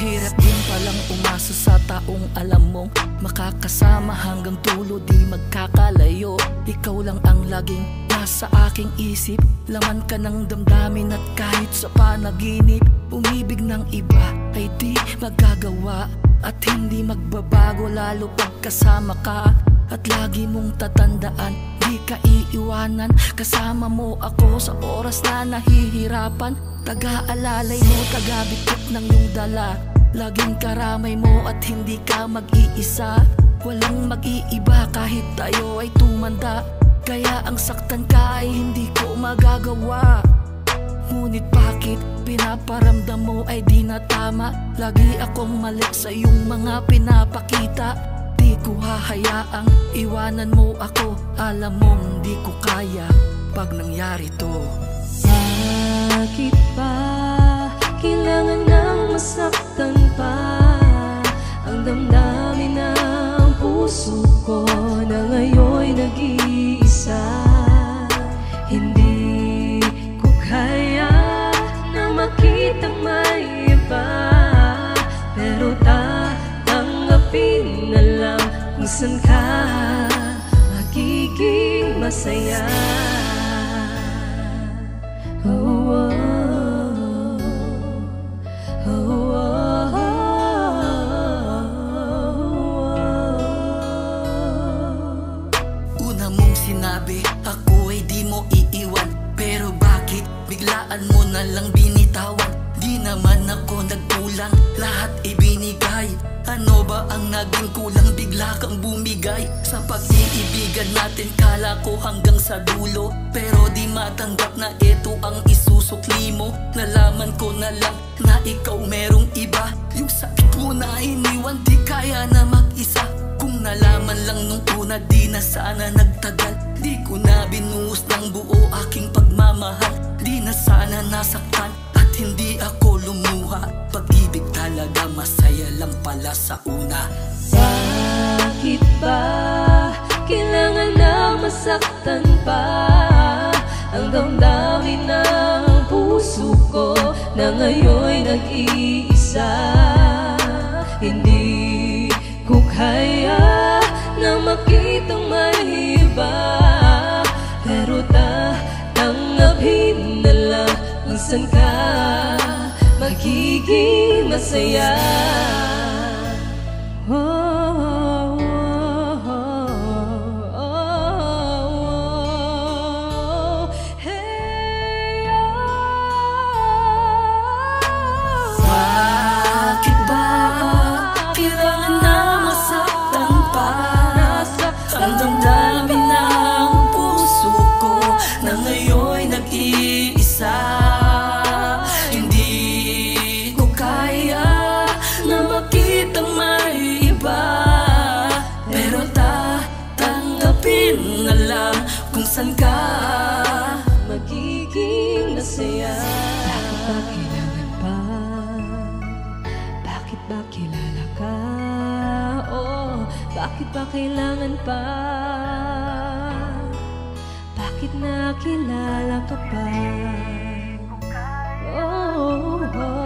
Mahirap din palang umasa sa taong alam mong makakasama hanggang dulo, di magkakalayo. Ikaw lang ang laging nasa aking isip, laman ka ng damdamin at kahit sa panaginip, umibig ng iba ay di magagawa at hindi magbabago lalo pagkasama ka. At lagi mong tatandaan, di ka iiwanan, kasama mo ako sa oras na nahihirapan. Taga-alalay mo, taga-bitik ng iyong dala, laging karamay mo at hindi ka mag-iisa. Walang mag-iiba kahit tayo ay tumanda, kaya ang saktan ka ay hindi ko magagawa. Ngunit bakit pinaparamdam mo ay di na tama? Lagi akong mali sa iyong mga pinapakita. Di ko hahayaang iwanan mo ako, alam mong di ko kaya pag nangyari to. Bakit ba kailangan nang masaktan pa ang damdamin ng puso ko na ngayon'y nag-iisa? Hindi ko kaya na makitang may iba, pero tatanggapin na lang kung saan ka magiging masaya. Oh, oh, oh, oh, oh. Una mong sinabi, ako ay di mo iiwan, pero bakit biglaan mo na lang binitawan? Di naman ako nagkulang, lahat ibinigay. Ano ba ang naging kulang? Bigla kang bumigay sa pag-iibigan natin, kala ko hanggang sa dulo, pero di matanggap na ito ang isusukli mo. Nalaman ko na lang na ikaw merong iba, yung sakit mo na iniwan, di kaya na mag-isa. Kung nalaman lang nung una, di na sana nagtagal. Di ko na binuhos ng buo aking pagmamahal, di na sana nasaktan at hindi ako lumuha. Pag-ibig talaga masaya lang pala sa una. Bakit ba kailangan na masaktan pa ang damdamin ng puso ko na ngayon'y nag-iisa? Hindi ko kaya na makitang may iba, pero tatanggapin na lang kung saan ka magiging masaya. Oh, oh, oh, oh, oh, hey, oh. Bakit ba kailangan na masaktan pa ang damdamin ng puso ko na ngayon'y nag-iisa? Hindi ko kaya na makitang may iba, pero tatanggapin na lang kung saan ka magiging masaya. Bakit ba kailangan pa? Bakit ba kilala ka? Oh, bakit ba kailangan pa? Bakit nakilala ka pa? Oh, oh.